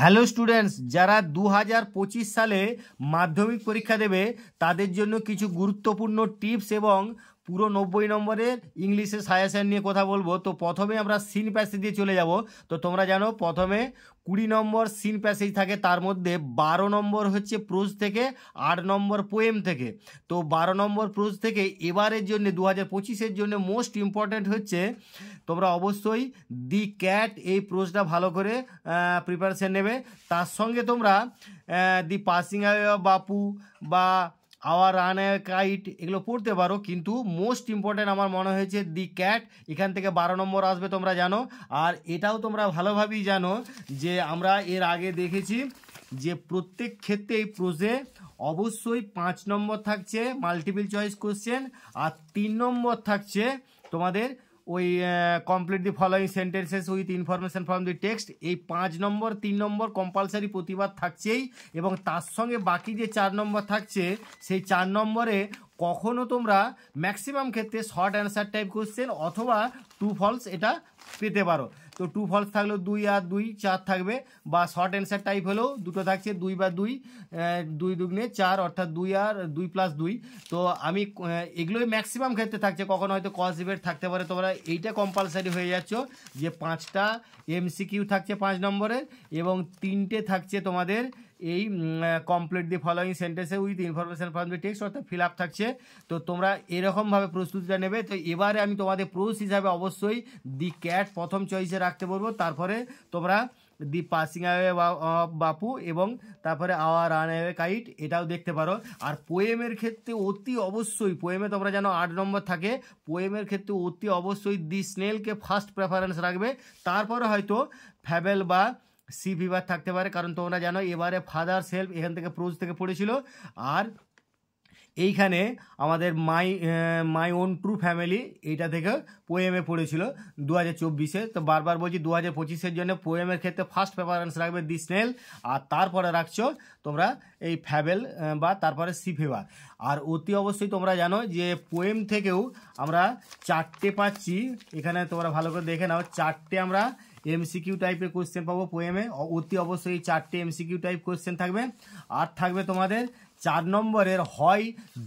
Hello students, যারা 2025 সালে মাধ্যমিক পরীক্ষা দেবে তাদের জন্য কিছু গুরুত্বপূর্ণ টিপস এবং পুরো 90 নম্বরের ইংলিশের সাজেশন নিয়ে কথা বলবো। তো প্রথমে আমরা সিন প্যাসেজ দিয়ে চলে যাব। তো তোমরা জানো প্রথমে 20 নম্বর সিন প্যাসেজ থাকে, তার মধ্যে 12 নম্বর হচ্ছে প্রোজ থেকে, 8 নম্বর পোয়েম থেকে। তো 12 নম্বর প্রোজ থেকে এবারের জন্য 2025-এর জন্য মোস্ট ইম্পর্ট্যান্ট হচ্ছে তোমরা অবশ্যই দি ক্যাট এই প্রোজটা ভালো করে প্রিপারেশন নেবে। তার সঙ্গে তোমরা দি পাসিং অ্যাওয়ে অফ বাপু বা আওয়ার রান এ কাইট এগুলো পড়তে পারো, কিন্তু মোস্ট ইম্পর্ট্যান্ট আমার মনে হয়েছে দি ক্যাট। এখান থেকে 12 নম্বর আসবে তোমরা জানো। আর এটাও তোমরা ভালোভাবেই জানো যে আমরা এর আগে দেখেছি যে প্রত্যেক ক্ষেত্রে এই প্রোজে অবশ্যই 5 নম্বর থাকছে মাল্টিপল চয়েস কোশ্চেন, আর 3 নম্বর থাকছে তোমাদের ওই complete the following sentences with information from the text. এই 5 নম্বর 3 নম্বর কম্পালসারি প্রতিবার থাকছেই, এবং তার সঙ্গে বাকি যে 4 নম্বর থাকছে সেই 4 নম্বরে কখনো তোমরা ম্যাক্সিমাম ক্ষেত্রে শর্ট অ্যান্সার টাইপ কোশ্চেন অথবা ট্রু ফলস এটা পেতে পারো। তো ট্রু ফলস থাকলেও 2 আর 2 4 থাকবে, বা শর্ট অ্যান্সার টাইপ হলেও দুটো থাকছে 2 বা 2, 2 দুগুণে 4 অর্থাৎ 2 আর 2 প্লাস 2। তো আমি এগুলোই ম্যাক্সিমাম ক্ষেত্রে থাকছে, কখনো হয়তো কস ডিবেট থাকতে পারে। তোমরা এইটা কম্পালসারি হয়ে যাচ্ছ যে 5টা এমসিকিউ থাকছে 5 নম্বরের, এবং 3টে থাকছে তোমাদের এই কমপ্লিট দি ফলোয়িং সেন্টেন্সে with information from the text অর্থাৎ ফিল আপ থাকছে। তো তোমরা এরকমভাবে প্রস্তুতিটা নেবে। তো এবারে আমি তোমাদের প্রোজ হিসাবে অবশ্যই দি ক্যাট প্রথম চয়েসে রাখতে বলবো, তারপরে তোমরা দি পাসিং অ্যাওয়ে অফ বাপু এবং তারপরে আওয়ার রান অ্যাওয়ে কাইট এটাও দেখতে পারো। আর পোয়েমের ক্ষেত্রে অতি অবশ্যই, পোয়েমে তোমরা জানো 8 নম্বর থাকে, পোয়েমের ক্ষেত্রে অতি অবশ্যই দি স্নেলকে ফার্স্ট প্রেফারেন্স রাখবে, তারপরে হয়তো ফ্যাবেল বা সি ফিভার থাকতে পারে, কারণ তোমরা জানো এবারে ফাদার সেলফ এখান থেকে প্রোজ থেকে পড়েছিল। আর এইখানে আমাদের মাই ওন ট্রু ফ্যামিলি এইটা থেকে পোয়েমে পড়েছিল 2024-এ। তো বারবার বলছি 2025-এর জন্য পোয়েমের ক্ষেত্রে ফার্স্ট প্রেফারেন্স রাখবে দি স্নেল, আর তারপরে রাখছো তোমরা এই ফ্যাবেল বা তারপরে সি ফিভার। আর অতি অবশ্যই তোমরা জানো যে পোয়েম থেকেও আমরা 4টে পাচ্ছি, এখানে তোমরা ভালো করে দেখে নাও, 4টে আমরা এমসিকিউ টাইপের কোশ্চেন পাবো পোয়েমে। অতি অবশ্যই 4টে এমসিকিউ টাইপ কোশ্চেন থাকবে। আর থাকবে তোমাদের 4 নম্বরের হয়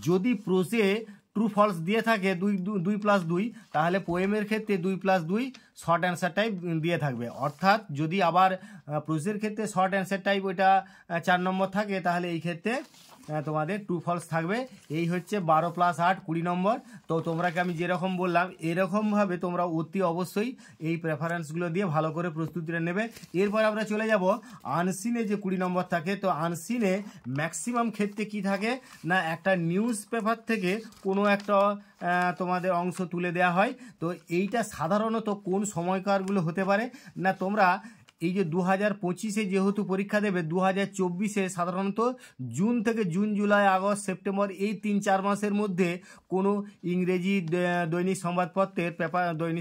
যদি প্রোজে ট্রু ফলস দিয়ে থাকে 2 প্লাস 2, তাহলে পোয়েমের ক্ষেত্রে 2 প্লাস 2 শর্ট অ্যান্সার টাইপ দিয়ে থাকবে। অর্থাৎ যদি আবার প্রোজের ক্ষেত্রে শর্ট অ্যান্সার টাইপ ওইটা 4 নম্বর থাকে, তাহলে এই ক্ষেত্রে তোমাদের ট্রু ফলস থাকবে। এই হচ্ছে 12 প্লাস 8 20 নম্বর। তো তোমরাকে আমি যেরকম বললাম এরকমভাবে তোমরা অতি অবশ্যই এই প্রেফারেন্সগুলো দিয়ে ভালো করে প্রস্তুতিটা নেবে। এরপর আমরা চলে যাব আনসিনে যে 20 নম্বর থাকে। তো আনসিনে ম্যাক্সিমাম ক্ষেত্রে কি থাকে না, একটা নিউজ পেপার থেকে কোনো একটা তোমাদের অংশ তুলে দেওয়া হয়। তো এইটা সাধারণত কোন সময়কারগুলো হতে পারে না, তোমরা এই যে 2025-এ যেহেতু পরীক্ষা দেবে, 2024-এ সাধারণত জুন থেকে জুন জুলাই আগস্ট সেপ্টেম্বর এই 3-4 মাসের মধ্যে কোনো ইংরেজি দৈনিক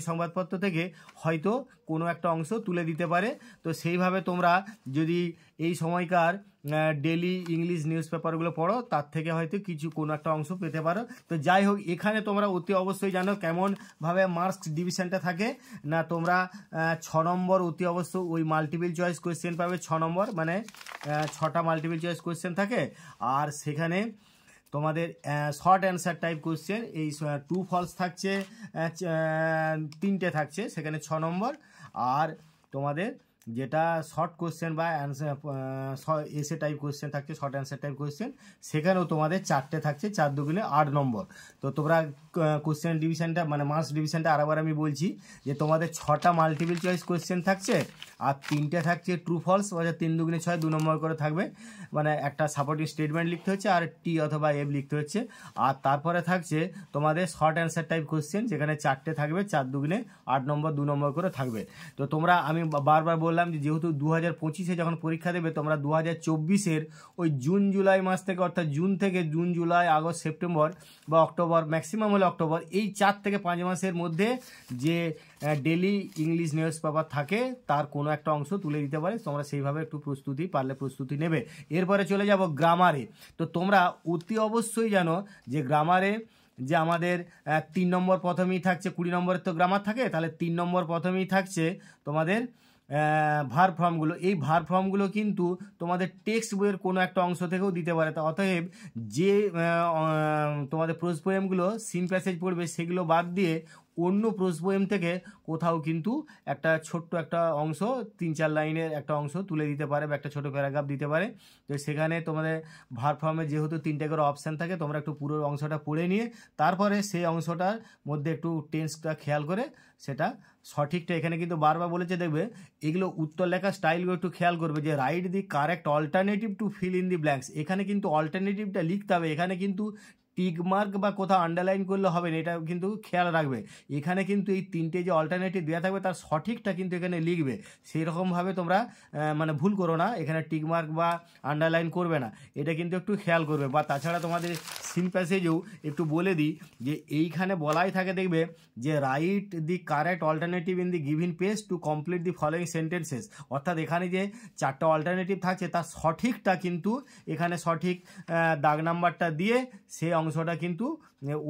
সংবাদপত্র থেকে হয়তো কোনো একটা অংশ তুলে দিতে পারে। তো সেইভাবে তোমরা যদি এই সময়কার ডেলি ইংলিশ নিউজ পেপারগুলো পড়ো, তার থেকে হয়তো কোনো একটা অংশ পেতে পারো। তো যাই হোক, এখানে তোমরা অতি অবশ্যই জানো কেমনভাবে মার্কস ডিভিশনটা থাকে না, তোমরা 6 নম্বর অতি অবশ্যই ওই মাল্টিপল চয়েস কোয়েশ্চেন পাবে। 6 নম্বর মানে 6টা মাল্টিপল চয়েস কোয়েশ্চেন থাকে, আর সেখানে তোমাদের শর্ট অ্যান্সার টাইপ কোয়েশ্চেন এই ট্রু ফলস থাকছে 3টে থাকছে সেখানে 6 নম্বর। আর তোমাদের যেটা শর্ট কোশ্চেন বা অ্যান্সার এসে টাইপ কোশ্চেন থাকছে, শর্ট অ্যান্সার টাইপ কোশ্চেন, সেখানেও তোমাদের 4টে থাকছে, 4 দুগুণে 8 নম্বর। তো তোমরা কোশ্চেন ডিভিশনটা মানে মার্কস ডিভিশনটা আরেকবার আমি বলছি যে তোমাদের 6টা মাল্টিপল চয়েস কোশ্চেন থাকছে, আর 3টে থাকছে ট্রু ফলস, অর্থাৎ 3 দুগুণে 6 2 নম্বর করে থাকবে, মানে একটা সাপোর্টিং স্টেটমেন্ট লিখতে হচ্ছে আর টি অথবা এফ লিখতে হচ্ছে। আর তারপরে থাকছে তোমাদের শর্ট অ্যান্সার টাইপ কোশ্চেন, যেখানে 4টে থাকবে, 4 দুগুণে 8 নম্বর 2 নম্বর করে থাকবে। তো তোমরা আমি বারবার বললাম যে যেহেতু 2025-এ যখন পরীক্ষা দেবে, তোমরা 2024-এর ওই জুন জুলাই মাস থেকে, অর্থাৎ জুন থেকে জুন জুলাই আগস্ট সেপ্টেম্বর বা অক্টোবর, ম্যাক্সিমাম হলে অক্টোবর, এই 4 থেকে 5 মাসের মধ্যে যে ডেলি ইংলিশ নিউজ পেপার থাকে তার কোনো একটা অংশ তুলে দিতে পারে। তোমরা সেইভাবে একটু প্রস্তুতি নেবে। এরপরে চলে যাব গ্রামারে। তো তোমরা অতি অবশ্যই জানো যে গ্রামারে যে আমাদের 3 নম্বর প্রথমেই থাকছে, 20 নম্বরের তো গ্রামার থাকে, তাহলে 3 নম্বর প্রথমেই থাকছে তোমাদের ভার ফর্মগুলো, এই ভার ফর্মগুলো কিন্তু তোমাদের টেক্সট বইয়ের কোনো একটা অংশ থেকেও দিতে পারে। তা অতএব যে তোমাদের প্রোজ পোয়েমগুলো সিন প্যাসেজ পড়বে সেগুলো বাদ দিয়ে অন্য প্রোজ পোয়েম থেকে কোথাও কিন্তু একটা ছোট্ট একটা অংশ 3-4 লাইনের একটা অংশ তুলে দিতে পারে বা একটা ছোটো প্যারাগ্রাফ দিতে পারে। তো সেখানে তোমাদের ভার ফর্মে যেহেতু 3টে করে অপশান থাকে, তোমরা একটু পুরো অংশটা পড়ে নিয়ে তারপরে সেই অংশটার মধ্যে একটু টেন্সটা খেয়াল করে সেটা সঠিকটা এখানে কিন্তু বারবার বলেছে, দেখবে এগুলো উত্তর লেখার স্টাইলগুলো একটু খেয়াল করবে যে write the correct alternative to fill in the blanks. এখানে কিন্তু অল্টারনেটিভটা লিখতে হবে, এখানে কিন্তু টিক মার্ক বা কোথাও আন্ডারলাইন করলে হবে না, এটা কিন্তু খেয়াল রাখবে। এখানে কিন্তু এই 3টে যে অল্টারনেটিভ দেওয়া থাকবে তার সঠিকটা কিন্তু এখানে লিখবে, সেই রকমভাবে তোমরা মানে ভুল করো না, এখানে টিক মার্ক বা আন্ডারলাইন করবে না, এটা কিন্তু একটু খেয়াল করবে। বা তাছাড়া তোমাদের সিন প্যাসেজেও একটু বলে দিই যে এইখানে বলাই থাকে, দেখবে যে write the correct alternative in the given page to complete the following sentences. অর্থাৎ এখানে যে 4টা অল্টারনেটিভ থাকছে তার সঠিকটা কিন্তু এখানে সঠিক দাগ নাম্বারটা দিয়ে সেই অংশটা কিন্তু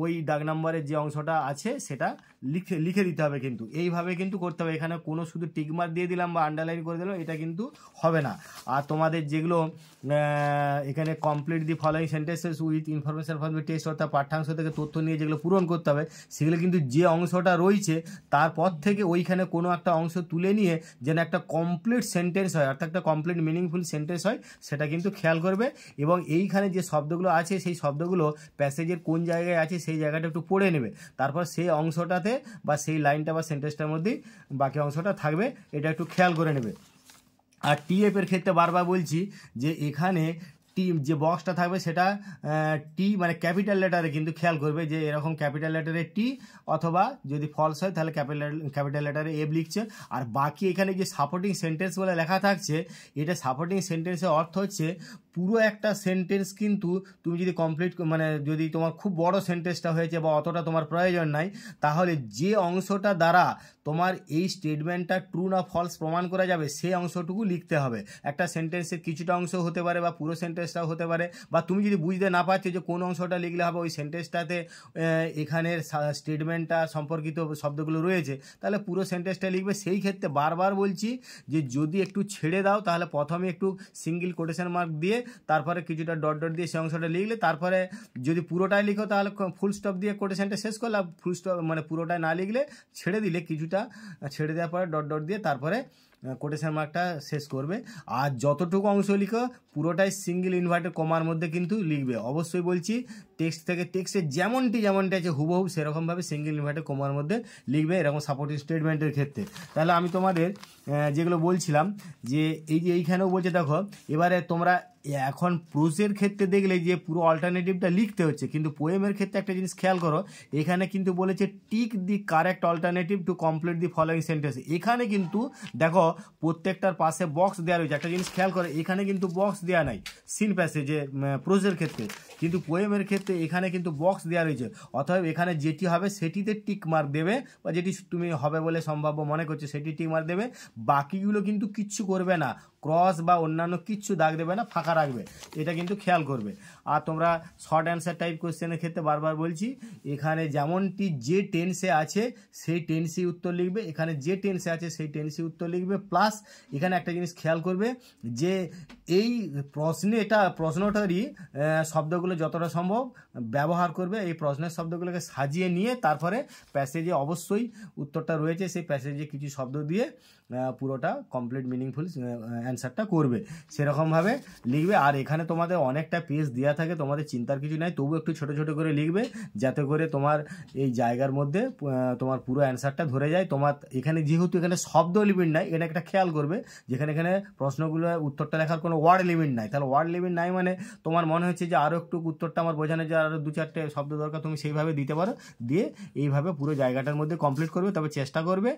ওই দাগ নাম্বারের যে অংশটা আছে সেটা লিখে দিতে হবে। কিন্তু এইভাবে কিন্তু করতে হবে, এখানে কোনো শুধু টিকমার্ক দিয়ে দিলাম বা আন্ডারলাইন করে দিলাম এটা কিন্তু হবে না। আর তোমাদের যেগুলো এখানে complete the following sentences with information from the text, অর্থাৎ পাঠ্যাংশ থেকে তথ্য নিয়ে যেগুলো পূরণ করতে হবে সেগুলো কিন্তু যে অংশটা রয়েছে তারপর থেকে ওইখানে কোনো একটা অংশ তুলে নিয়ে যেন একটা কমপ্লিট সেন্টেন্স হয়, অর্থাৎ একটা কমপ্লিট মিনিংফুল সেন্টেন্স হয় সেটা কিন্তু খেয়াল করবে। এবং এইখানে যে শব্দগুলো আছে সেই শব্দগুলো প্যাসেজের কোন জায়গায় আছে সেই জায়গাটা একটু পড়ে নেবে, তারপর সেই অংশটাতে বা সেই লাইনটা বা সেন্টেন্সটার মধ্যেই বাকি অংশটা থাকবে, এটা একটু খেয়াল করে নেবে। আর টিএফের ক্ষেত্রে বারবার বলছি যে এখানে টি যে বক্সটা থাকবে সেটা টি মানে ক্যাপিটাল লেটারে কিন্তু খেয়াল করবে যে এরকম ক্যাপিটাল লেটারে টি, অথবা যদি ফলস হয় তাহলে ক্যাপিটাল লেটারে এফ লিখছে। আর বাকি এখানে যে সাপোর্টিং সেন্টেন্স বলে লেখা থাকছে, এটা সাপোর্টিং সেন্টেন্সের অর্থ হচ্ছে পুরো একটা সেন্টেন্স কিন্তু তুমি যদি কমপ্লিট মানে যদি তোমার খুব বড় সেন্টেন্সটা হয়েছে বা অতটা তোমার প্রয়োজন নাই, তাহলে যে অংশটা দ্বারা তোমার এই স্টেটমেন্টটা ট্রু না ফলস প্রমাণ করা যাবে সেই অংশটুকু লিখতে হবে। একটা সেন্টেন্সের কিছুটা অংশ হতে পারে বা পুরো সেন্টেন্সটাও হতে পারে, বা তুমি যদি বুঝতে না পারছো যে কোন অংশটা লিখলে হবে ওই সেন্টেন্সটাতে এখানের স্টেটমেন্টটা সম্পর্কিত শব্দগুলো রয়েছে, তাহলে পুরো সেন্টেন্সটা লিখবে। সেই ক্ষেত্রে বারবার বলছি যে যদি একটু ছেড়ে দাও তাহলে প্রথমে একটু সিঙ্গেল কোটেশন মার্ক দিয়ে তারপরে কিছুটা ডট ডট দিয়ে সেই অংশটা লিখলে, তারপরে যদি পুরোটাই লিখো তাহলে ফুল স্টপ দিয়ে কোটেশনটা শেষ করলে, ফুল স্টপ মানে পুরোটাই না লিখলে ছেড়ে দিলে কিছুটা ছেড়ে দেওয়ার পরে ডট ডট দিয়ে তারপরে কোটেশন মার্কটা শেষ করবে। আর যতটুকু অংশ লিখো পুরোটাই সিঙ্গেল ইনভার্টেড কমার মধ্যে কিন্তু লিখবে। অবশ্যই বলছি টেক্সট থেকে টেক্সটে যেমনটি আছে হুবহু সেরকমভাবে সিঙ্গেল ইনভার্টেড কমার মধ্যে লিখবে এরকম সাপোর্টিং স্টেটমেন্টের ক্ষেত্রে। তাহলে আমি তোমাদের যেগুলো বলছিলাম যে এই যে এইখানেও বলছে দেখো, এবারে তোমরা এখন প্রোজের ক্ষেত্রে দেখলে যে পুরো অল্টারনেটিভটা লিখতে হচ্ছে, কিন্তু পোয়েমের ক্ষেত্রে একটা জিনিস খেয়াল করো, এখানে কিন্তু বলেছে tick the correct alternative to complete the following sentence. এখানে কিন্তু দেখো প্রত্যেকটার পাশে বক্স দেওয়া রয়েছে, একটা জিনিস খেয়াল করো এখানে কিন্তু বক্স দেওয়া নাই সিন প্যাসেজে প্রোজের ক্ষেত্রে, কিন্তু পোয়েমের ক্ষেত্রে এখানে কিন্তু বক্স দেওয়া রয়েছে। অতএব এখানে যেটি হবে সেটিতে টিক মার্ক দেবে, বা যেটি তুমি হবে বলে সম্ভাব্য মনে করছো সেটি টিক মার্ক দেবে, বাকিগুলো কিন্তু কিচ্ছু করবে না, ক্রস বা অন্যান্য কিচ্ছু দাগ দেবে না, ফাঁকা রাখবে, এটা কিন্তু খেয়াল করবে। আর তোমরা শর্ট অ্যান্সার টাইপ কোশ্চেনের ক্ষেত্রে বারবার বলছি এখানে যেমনটি যে টেন্সে আছে সেই টেন্সই উত্তর লিখবে, এখানে যে টেন্সে আছে সেই টেন্সই উত্তর লিখবে। প্লাস এখানে একটা জিনিস খেয়াল করবে যে এই প্রশ্নটারই শব্দগুলো যতটা সম্ভব ব্যবহার করবে, এই প্রশ্নের শব্দগুলোকে সাজিয়ে নিয়ে তারপরে প্যাসেজে অবশ্যই উত্তরটা রয়েছে সেই প্যাসেজে কিছু শব্দ দিয়ে পুরোটা কমপ্লিট মিনিংফুল অ্যান্সারটা করবে, সেরকমভাবে লিখবে। আর এখানে তোমাদের অনেকটা পেজ দেওয়া থাকে, তোমাদের চিন্তার কিছু নাই, তবু একটু ছোট ছোট করে লিখবে যাতে করে তোমার এই জায়গার মধ্যে তোমার পুরো অ্যান্সারটা ধরে যায়। তোমার এখানে যেহেতু এখানে শব্দ লিমিট নাই, এটা একটা খেয়াল করবে যেখানে এখানে প্রশ্নগুলো উত্তরটা লেখার কোনো ওয়ার্ড লিমিট নাই, তাহলে ওয়ার্ড লিমিট নাই মানে তোমার মনে হচ্ছে যে আরও একটু উত্তরটা আমার বোঝানো যায় আরও 2-4টে শব্দ দরকার, তুমি সেইভাবে দিতে পারো, দিয়ে এইভাবে পুরো জায়গাটার মধ্যে কমপ্লিট করবে। তবে চেষ্টা করবে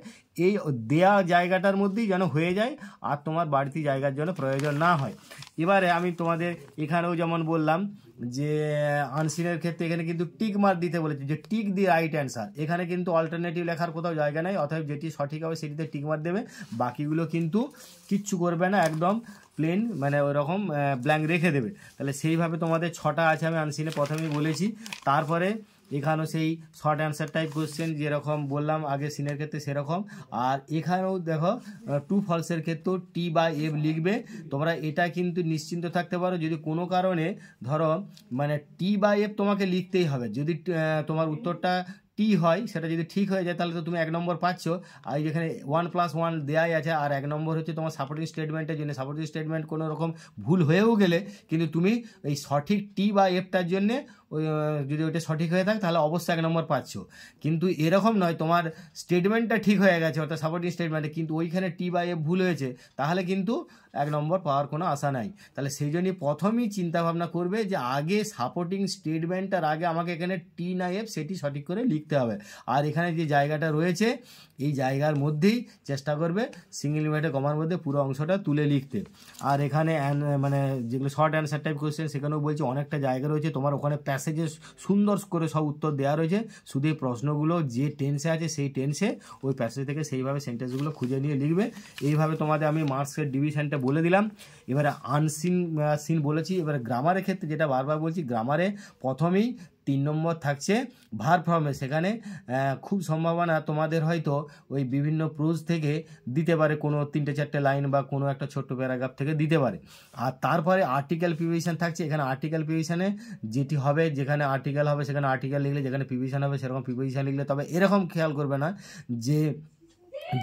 এই দেয়া জায়গাটার মধ্যেই যেন হয়ে যায় আর তোমার বাড়তি জায়গার জন্য প্রয়োজন না হয়। এবারে আমি তোমাদের এখানেও যেমন বললাম যে আনসিনের ক্ষেত্রে এখানে কিন্তু টিক মার্ক দিতে বলেছে যে টিক দি রাইট অ্যান্সার, এখানে কিন্তু অল্টারনেটিভ লেখার কোথাও জায়গা নেই, অতএব যেটি সঠিক হবে সেটিতে টিক মার্ক দেবে, বাকিগুলো কিন্তু কিচ্ছু করবে না, একদম প্লেন মানে ওইরকম ব্ল্যাঙ্ক রেখে দেবে। তাহলে সেইভাবে তোমাদের 6টা আছে, আমি আনসিনে প্রথমেই বলেছি। তারপরে এখানেও সেই শর্ট অ্যান্সার টাইপ কোশ্চেন যেরকম বললাম আগে সিনের ক্ষেত্রে সেরকম। আর এখানেও দেখো ট্রু ফলসের ক্ষেত্রেও টি বা এফ লিখবে। তোমরা এটা কিন্তু নিশ্চিন্ত থাকতে পারো, যদি কোনো কারণে ধরো মানে টি বা এফ তোমাকে লিখতেই হবে। যদি তোমার উত্তরটা টি হয়, সেটা যদি ঠিক হয়ে যায় তাহলে তো তুমি 1 নম্বর পাচ্ছ। আর যেখানে 1+1 দেওয়াই আছে, আর 1 নম্বর হচ্ছে তোমার সাপোর্টিং স্টেটমেন্টের জন্য। সাপোর্টিং স্টেটমেন্ট কোনো রকম ভুল হয়েও গেলে কিন্তু তুমি এই সঠিক টি বা এফটার জন্যে ওই যদি ওইটা সঠিক হয়ে থাকে তাহলে অবশ্যই 1 নম্বর পাচ্ছ। কিন্তু এরকম নয় তোমার স্টেটমেন্টটা ঠিক হয়ে গেছে অর্থাৎ সাপোর্টিং স্টেটমেন্টে, কিন্তু ওইখানে টি বা এফ ভুল হয়েছে, তাহলে কিন্তু 1 নম্বর পাওয়ার কোনো আশা নাই। তাহলে সেই জন্যই প্রথমেই চিন্তাভাবনা করবে যে আগে সাপোর্টিং স্টেটমেন্টটার আগে আমাকে এখানে টি না এফ সেটি সঠিক করে লিখতে হবে। আর এখানে যে জায়গাটা রয়েছে এই জায়গার মধ্যেই চেষ্টা করবে সিঙ্গেল ইনভার্টেড কমার মধ্যে পুরো অংশটা তুলে লিখতে। আর এখানে মানে যেগুলো শর্ট অ্যান্সার টাইপ কোয়েশ্চেন সেখানেও বলছি অনেকটা জায়গা রয়েছে, তোমার ওখানে প্যাসেজে সুন্দর করে সব উত্তর দেওয়া রয়েছে। শুধু এই প্রশ্নগুলো যে টেন্সে আছে সেই টেন্সে ওই প্যাসেজ থেকে সেইভাবে সেন্টেন্সগুলো খুঁজে নিয়ে লিখবে। এইভাবে তোমাদের আমি মার্কসের ডিভিশনটা বলে দিলাম। এবারে সিন বলেছি। এবারে গ্রামারের ক্ষেত্রে যেটা বারবার বলছি, গ্রামারে প্রথমেই 3 নম্বর থাকছে ভার্ব ফর্মে। সেখানে খুব সম্ভাবনা তোমাদের হয়তো ওই বিভিন্ন প্রোজ থেকে দিতে পারে, কোনো 3-4 লাইন বা কোনো একটা ছোট্ট প্যারাগ্রাফ থেকে দিতে পারে। আর তারপরে আর্টিকেল প্রিপোজিশন থাকছে। এখানে আর্টিকেল প্রিপোজিশনে যেটি হবে, যেখানে আর্টিকেল হবে সেখানে আর্টিকেল লিখলে, যেখানে প্রিপোজিশন হবে সেরকম প্রিপোজিশন লিখলে। তবে এরকম খেয়াল করবে না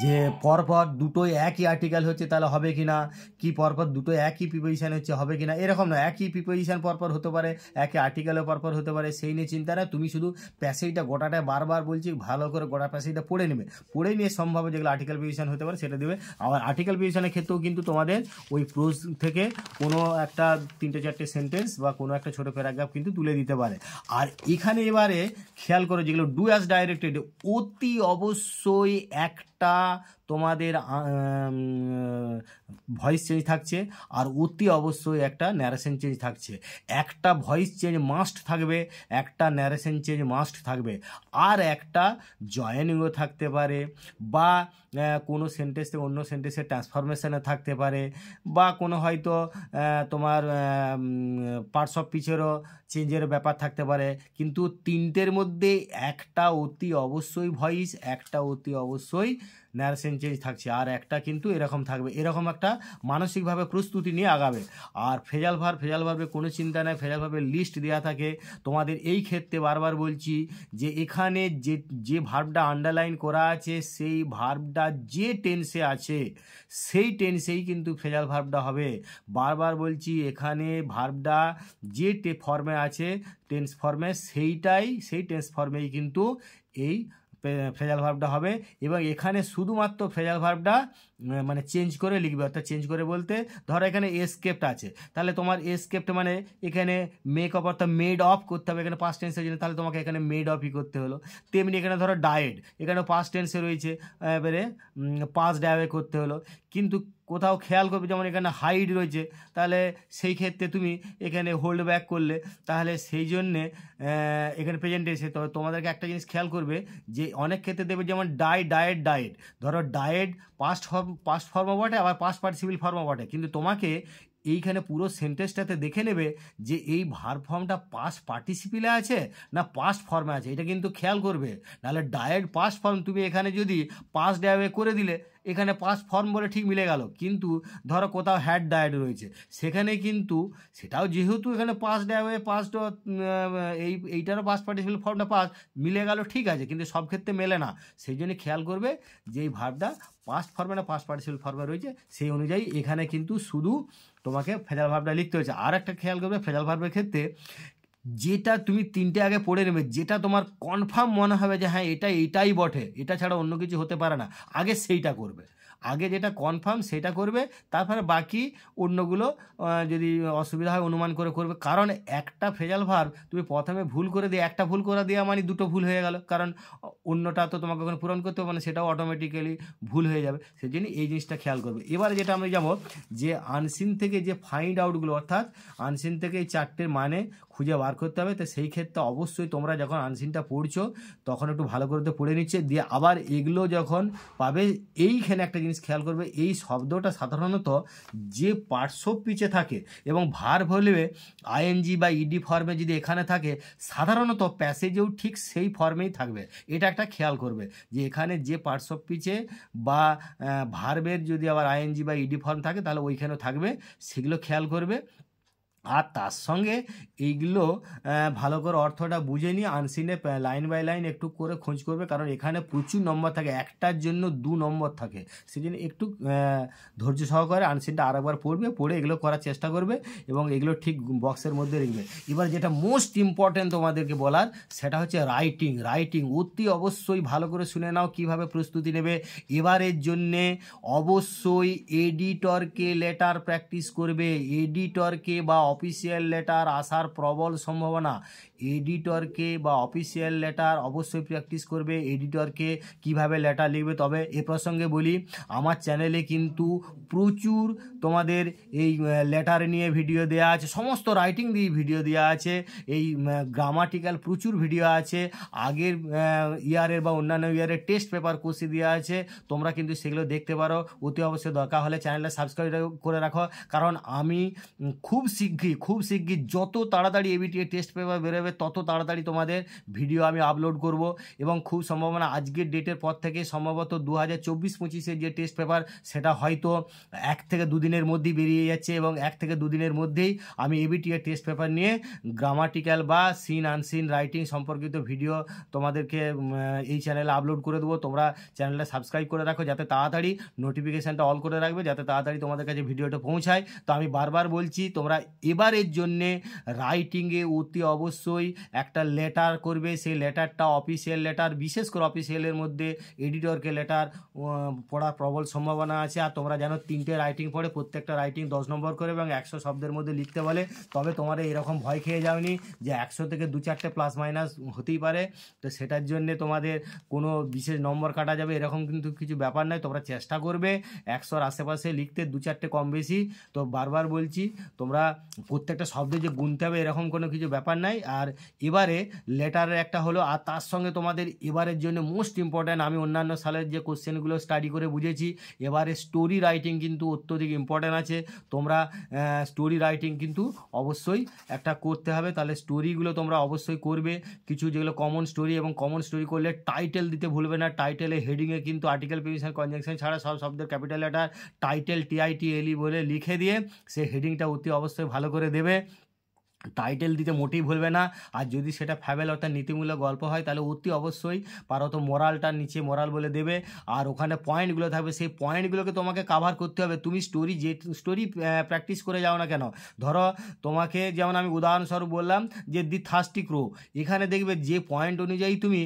যে পরপর দুটোই একই আর্টিকেল হচ্ছে তাহলে হবে কি না, কি পরপর দুটো একই প্রিপোজিশন হচ্ছে হবে কি না, এরকম না। একই প্রিপোজিশন পরপর হতে পারে, একই আর্টিকেলও পরপর হতে পারে, সেই নিয়ে চিন্তা না। তুমি শুধু প্যাসেজটা গোটাটা বারবার বলছি ভালো করে গোটা প্যাসেজটা পড়ে নেবে, পড়ে নিয়ে সম্ভব যেগুলো আর্টিকেল প্রিপোজিশন হতে পারে সেটা দেবে। আবার আর্টিকেল প্রিপোজিশনের ক্ষেত্রেও কিন্তু তোমাদের ওই প্রোজ থেকে কোনো একটা 3-4 সেন্টেন্স বা কোনো একটা ছোটো প্যারাগ্রাফ কিন্তু তুলে দিতে পারে। আর এখানে এবারে খেয়াল করো যেগুলো ডু অ্যাজ ডাইরেক্টেড, অতি অবশ্যই একটা তোমাদের ভয়েস চেঞ্জ থাকছে, আর অতি অবশ্যই একটা ন্যারেশন চেঞ্জ থাকছে। একটা ভয়েস চেঞ্জ মাস্ট থাকবে, একটা ন্যারেশন চেঞ্জ মাস্ট থাকবে, আর একটা জয়েনিংও থাকতে পারে, বা কোনো সেন্টেন্স থেকে অন্য সেন্টেন্সের ট্রান্সফরমেশনে থাকতে পারে, বা কোনো হয়তো তোমার পার্টস অফ স্পিচেরও চেঞ্জের ব্যাপার থাকতে পারে। কিন্তু তিনটের মধ্যে একটা অতি অবশ্যই ভয়েস, একটা অতি অবশ্যই ন্যারেশন চেঞ্জ থাকছে, আর একটা কিন্তু এরকম থাকবে। এরকম একটা মানসিকভাবে প্রস্তুতি নিয়ে আগাবে। আর ফ্রেজাল ভার্বে কোনো চিন্তা নেই, ফ্রেজাল ভার্বের লিস্ট দেওয়া থাকে তোমাদের। এই ক্ষেত্রে বারবার বলছি যে এখানে যে ভার্বটা আন্ডারলাইন করা আছে সেই ভার্বটা যে টেন্সে আছে সেই টেন্সেই কিন্তু ফ্রেজাল ভার্বটা হবে। বারবার বলছি এখানে ভার্বটা যে ফর্মে আছে টেন্স ফর্মে সেই টেন্স ফর্মেই কিন্তু এই ফ্রেজাল ভার্বটা হবে। এবং এখানে শুধুমাত্র ফ্রেজাল ভার্বটা মানে চেঞ্জ করে লিখবে। অর্থাৎ চেঞ্জ করে বলতে ধরো এখানে এসকেপ্ট আছে, তাহলে তোমার এসকেপ্ট মানে এখানে মেক অফ অর্থাৎ মেড অফ করতে হবে এখানে পাস্ট টেন্সের জন্য, তাহলে তোমাকে এখানে মেড অফই করতে হলো। তেমনি এখানে ধরো ডায়েড, এখানে পাস্ট টেন্সে রয়েছে, এবারে পাস্ট ডায়ে করতে হলো। কিন্তু কোথাও খেয়াল করবে যেমন এখানে হাইড রয়েছে, তাহলে সেই ক্ষেত্রে তুমি এখানে হোল্ড ব্যাক করলে, তাহলে সেই জন্যে এখানে প্রেজেন্ট এসে। তবে তোমাদেরকে একটা জিনিস খেয়াল করবে যে অনেক ক্ষেত্রে দেবে যেমন ডায়েড, ধরো ডায়েড পাস্ট ফর্মও বটে আবার পাস্ট পার্টিসিপল ফর্মও বটে, কিন্তু তোমাকে এইখানে পুরো সেন্টেন্সটাতে দেখে নেবে যে এই ভার্ব ফর্মটা পাস্ট পার্টিসিপলে আছে না পাস্ট ফর্মে আছে, এটা কিন্তু খেয়াল করবে। নাহলে ডায়েড পাস্ট ফর্ম তুমি এখানে যদি পাস্ট ডায়ে করে দিলে এখানে পাস্ট ফর্ম বলে ঠিক মিলে গেল, কিন্তু ধরো কোথাও হ্যাড ডায়েড রয়েছে সেখানে কিন্তু সেটাও যেহেতু এখানে পাস্ট ডায়ে পাস্ট এইটারও পাস্ট পার্টিসিপল ফর্মটা পাস্ট মিলে গেল ঠিক আছে, কিন্তু সব ক্ষেত্রে মেলে না। সেই জন্য খেয়াল করবে যে এই ভার্বটা পাস্ট ফর্মে না পাস্ট পার্টিসিপল ফর্মে রয়েছে, সেই অনুযায়ী এখানে কিন্তু শুধু তোমাকে ফ্রেজাল ভার্বটা লিখতে হয়েছে। আর একটা খেয়াল করবে ফ্রেজাল ভার্বের ক্ষেত্রে যেটা তুমি তিনটে আগে পড়ে নেবে, যেটা তোমার কনফার্ম মনে হবে যে হ্যাঁ এটাই বটে, এটা ছাড়া অন্য কিছু হতে পারে না, আগে সেইটা করবে। আগে যেটা কনফার্ম সেটা করবে, তারপরে বাকি অন্যগুলো যদি অসুবিধা হয় অনুমান করে করবে। কারণ একটা ফ্রেজাল ভার্ব তুমি প্রথমে ভুল করে দিয়ে একটা ভুল করে দেওয়া মানে দুটো ভুল হয়ে গেল, কারণ অন্যটা তো তোমাকে ওখানে পূরণ করতে হবে না, সেটাও অটোমেটিক্যালি ভুল হয়ে যাবে। সেই জন্য এই জিনিসটা খেয়াল করবে। এবারে যেটা আমরা যাবো যে আনসিন থেকে যে ফাইন্ড আউটগুলো, অর্থাৎ আনসিন থেকে এই চারটের মানে খুঁজে বার করতে হবে। তো সেই ক্ষেত্রে অবশ্যই তোমরা যখন আনসিনটা পড়ছো তখন একটু ভালো করে তো পড়ে নিচ্ছে, দিয়ে আবার এগুলো যখন পাবে এইখানে একটা জিনিস খেয়াল করবে, এই শব্দটা সাধারণত যে পার্টস অফ স্পিচে থাকে এবং ভার্ব হলে আইএনজি বা ইডি ফর্মে যদি এখানে থাকে, সাধারণত প্যাসেজেও ঠিক সেই ফর্মেই থাকবে। এটা একটা খেয়াল করবে যে এখানে যে পার্টস অফ স্পিচে বা ভার্বের যদি আবার আইএনজি বা ইডি ফর্ম থাকে তাহলে ওইখানেও থাকবে, সেগুলো খেয়াল করবে। আর তার সঙ্গে এইগুলো ভালো করে অর্থটা বুঝে নিয়ে আনসিনে লাইন বাই লাইন একটু করে খোঁজ করবে, কারণ এখানে প্রচুর নম্বর থাকে, একটার জন্য 2 নম্বর থাকে। সেই জন্য একটু ধৈর্য সহকারে আনসিনটা আরেকবার পড়বে, পড়ে এগুলো করার চেষ্টা করবে এবং এগুলো ঠিক বক্সের মধ্যে রাখবে। এবার যেটা মোস্ট ইম্পর্ট্যান্ট তোমাদেরকে বলার, সেটা হচ্ছে রাইটিং। রাইটিং অতি অবশ্যই ভালো করে শুনে নাও কীভাবে প্রস্তুতি নেবে। এবারের জন্যে অবশ্যই এডিটরকে লেটার প্র্যাকটিস করবে। এডিটরকে বা অফিসিয়াল লেটার আসার প্রবল সম্ভাবনা। এডিটরকে বা অফিসিয়াল লেটার অবশ্যই প্র্যাকটিস করবে। এডিটরকে কিভাবে লেটার লিখবে। তবে এ প্রসঙ্গে বলি, আমার চ্যানেলে কিন্তু প্রচুর তোমাদের এই লেটার নিয়ে ভিডিও দেওয়া আছে, সমস্ত রাইটিং দিয়ে ভিডিও দেওয়া আছে, এই গ্রামাটিক্যাল প্রচুর ভিডিও আছে, আগের ইয়ারের বা অন্যান্য ইয়ারের টেস্ট পেপার কোর্সে দেওয়া আছে, তোমরা কিন্তু সেগুলো দেখতে পারো। অতি অবশ্যই দরকার হলে চ্যানেলটা সাবস্ক্রাইব করে রাখো, কারণ আমি খুব শীঘ্রই যত তাড়াতাড়ি এবিটিএ টেস্ট পেপার বেরোবে তত তাড়াতাড়ি তোমাদের ভিডিও আমি আপলোড করব। এবং খুব সম্ভাবনা আজকের ডেটের পর থেকে সম্ভবত 2024-25-এর যে টেস্ট পেপার সেটা হয়তো 1 থেকে 2 দিনের মধ্যেই বেরিয়ে যাচ্ছে, এবং 1 থেকে 2 দিনের মধ্যেই আমি এবিটিএ টেস্ট পেপার নিয়ে গ্রামাটিক্যাল বা সিন আনসিন রাইটিং সম্পর্কিত ভিডিও তোমাদেরকে এই চ্যানেলে আপলোড করে দেবো। তোমরা চ্যানেলটা সাবস্ক্রাইব করে রাখো, যাতে তাড়াতাড়ি নোটিফিকেশানটা অল করে রাখবে, যাতে তাড়াতাড়ি তোমাদের কাছে ভিডিওটা পৌঁছায়। তো আমি বারবার বলছি, তোমরা এবারের জন্যে রাইটিংয়ে অতি অবশ্যই একটা লেটার করবে। সেই লেটারটা অফিসিয়াল লেটার, বিশেষ করে অফিসিয়ালের মধ্যে এডিটরকে লেটার পড়ার প্রবল সম্ভাবনা আছে। আর তোমরা জানো 3টে রাইটিং পড়ে, প্রত্যেকটা রাইটিং 10 নম্বর করে এবং 100 শব্দের মধ্যে লিখতে বলে। তবে তোমরা এরকম ভয় খেয়ে যাওনি যে 100 থেকে 2-4টে প্লাস মাইনাস হতেই পারে, তো সেটার জন্যে তোমাদের কোনো বিশেষ নম্বর কাটা যাবে এরকম কিন্তু কিছু ব্যাপার নয়। তোমরা চেষ্টা করবে 100-র আশেপাশে লিখতে, 2-4টে কম বেশি। তো বারবার বলছি, তোমরা প্রত্যেকটা শব্দ যে গুনতে হবে এরকম কোনো কিছু ব্যাপার নাই। আর এবারে লেটারের একটা হলো, আর তার সঙ্গে তোমাদের এবারের জন্য মোস্ট ইম্পর্ট্যান্ট, আমি অন্যান্য সালের যে কোশ্চেনগুলো স্টাডি করে বুঝেছি, এবারে স্টোরি রাইটিং কিন্তু অত্যধিক ইম্পর্ট্যান্ট আছে। তোমরা স্টোরি রাইটিং কিন্তু অবশ্যই একটা করতে হবে, তাহলে স্টোরিগুলো তোমরা অবশ্যই করবে। কিছু যেগুলো কমন স্টোরি, এবং কমন স্টোরি করলে টাইটেল দিতে ভুলবে না। টাইটেলে হেডিংয়ে কিন্তু আর্টিকেল, প্রিপোজিশন, কনজাংশন ছাড়া সব শব্দের ক্যাপিটাল লেটার টাইটেল TITLE বলে লিখে দিয়ে সে হেডিংটা অতি অবশ্যই ভালো করে দেবে। টাইটেল দিতে মোটেই ভুলবে না। আর যদি সেটা ফ্যাবেল অর্থাৎ নীতিমূলক গল্প হয় তাহলে অতি অবশ্যই পারো তো মোরালটার নিচে মোরাল বলে দেবে। আর ওখানে পয়েন্টগুলো থাকবে, সেই পয়েন্টগুলোকে তোমাকে কাভার করতে হবে। তুমি যে স্টোরি প্র্যাকটিস করে যাও না কেন, ধরো তোমাকে যেমন আমি উদাহরণস্বরূপ বললাম যে দি থার্স্টি ক্রো, এখানে দেখবে যে পয়েন্ট অনুযায়ী তুমি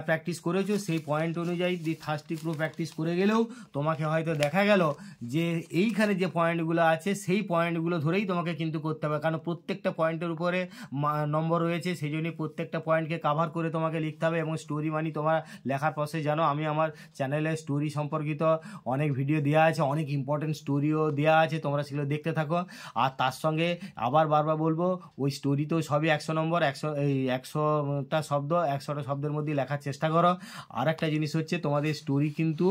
প্র্যাকটিস করেছো সেই পয়েন্ট অনুযায়ী দি থার্স্টি ক্রো প্র্যাকটিস করে গেলেও তোমাকে হয়তো দেখা গেল যে এইখানে যে পয়েন্টগুলো আছে সেই পয়েন্টগুলো ধরেই তোমাকে কিন্তু করতে হবে, কারণ প্রত্যেকটা পয়েন্টের উপরে নম্বর রয়েছে, সেই জন্যই প্রত্যেকটা পয়েন্টকে কাভার করে তোমাকে লিখতে হবে। এবং স্টোরি মানে তোমার লেখার প্রসেস জানো, আমি আমার চ্যানেলে স্টোরি সম্পর্কিত অনেক ভিডিও দেওয়া আছে, অনেক ইম্পর্টেন্ট স্টোরিও দেওয়া আছে, তোমরা সেগুলো দেখতে থাকো। আর তার সঙ্গে আবার বারবার বলবো, ওই স্টোরি তো সবই 100 নম্বর, 100টা শব্দ, 100টা শব্দের মধ্যে লেখার চেষ্টা করো। আর একটা জিনিস হচ্ছে, তোমাদের স্টোরি কিন্তু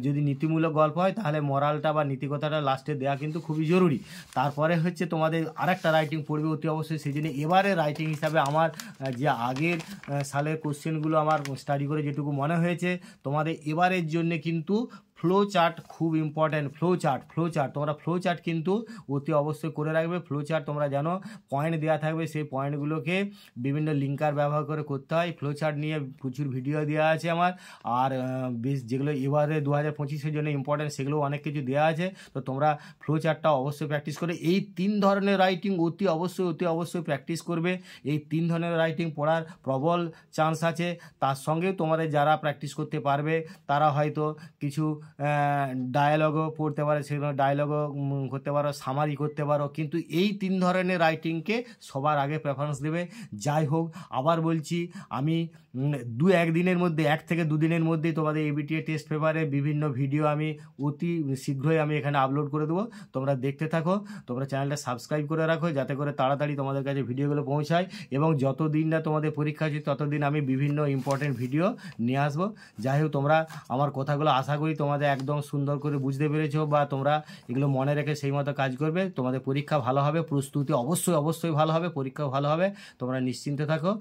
যদি নীতিমূলক গল্প হয় তাহলে মরালটা বা নীতিকথাটা লাস্টে দেওয়া কিন্তু খুবই জরুরি। তারপরে হচ্ছে তোমাদের আরেকটা রাইটিং পড়বে অতি অবশ্যই। সেই জন্য এবারে রাইটিং হিসাবে আমার যে আগের সালের কোশ্চেনগুলো আমার স্টাডি করে যেটুকু মনে হয়েছে, তোমাদের এবারের জন্য কিন্তু ফ্লো চার্ট খুব ইম্পর্ট্যান্ট। ফ্লো চার্ট তোমরা ফ্লো চার্ট কিন্তু অতি অবশ্যই করে রাখবে। ফ্লো চার্ট তোমরা জানো পয়েন্ট দেওয়া থাকবে, সেই পয়েন্টগুলোকে বিভিন্ন লিঙ্কার ব্যবহার করে করতে হয়। ফ্লো চার্ট নিয়ে প্রচুর ভিডিও দেওয়া আছে আমার, আর বেশ যেগুলো এবারে 2025-এর জন্য ইম্পর্ট্যান্ট সেগুলো অনেক কিছু দেওয়া আছে। তো তোমরা ফ্লো চার্টটা অবশ্যই প্র্যাকটিস করে এই 3 ধরনের রাইটিং অতি অবশ্যই প্র্যাকটিস করবে। এই 3 ধরনের রাইটিং পড়ার প্রবল চান্স আছে। তার সঙ্গে তোমাদের যারা প্র্যাকটিস করতে পারবে তারা হয়তো কিছু ডায়ালগও পড়তে পারো, সেগুলো ডায়ালগও করতে পারো, সামারি করতে পারো, কিন্তু এই 3 ধরনের রাইটিংকে সবার আগে প্রেফারেন্স দেবে। যাই হোক, আবার বলছি, আমি 1 দিনের মধ্যে, 1 থেকে 2 দিনের মধ্যেই তোমাদের এবিটিএ টেস্ট পেপারে বিভিন্ন ভিডিও আমি অতি শীঘ্রই আমি এখানে আপলোড করে দেবো। তোমরা দেখতে থাকো, তোমরা চ্যানেলটা সাবস্ক্রাইব করে রাখো যাতে করে তাড়াতাড়ি তোমাদের কাছে ভিডিওগুলো পৌঁছায়, এবং যতদিন না তোমাদের পরীক্ষা আছে ততদিন আমি বিভিন্ন ইম্পর্টেন্ট ভিডিও নিয়ে আসবো। যাই হোক, তোমরা আমার কথাগুলো আশা করি তোমাদের একদম সুন্দর করে বুঝতে পেরেছো, বা তোমরা এগুলো মনে রেখে সেই মতো কাজ করবে। তোমাদের পরীক্ষা ভালো হবে, প্রস্তুতি অবশ্যই ভালো হবে, পরীক্ষাও ভালো হবে, তোমরা নিশ্চিন্তে থাকো।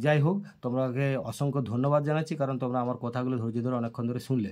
যাই হোক, তোমাকে অসংখ্য ধন্যবাদ জানাচ্ছি, কারণ তোমরা আমার কথাগুলো ধৈর্য ধরে অনেকক্ষণ ধরে শুনলে।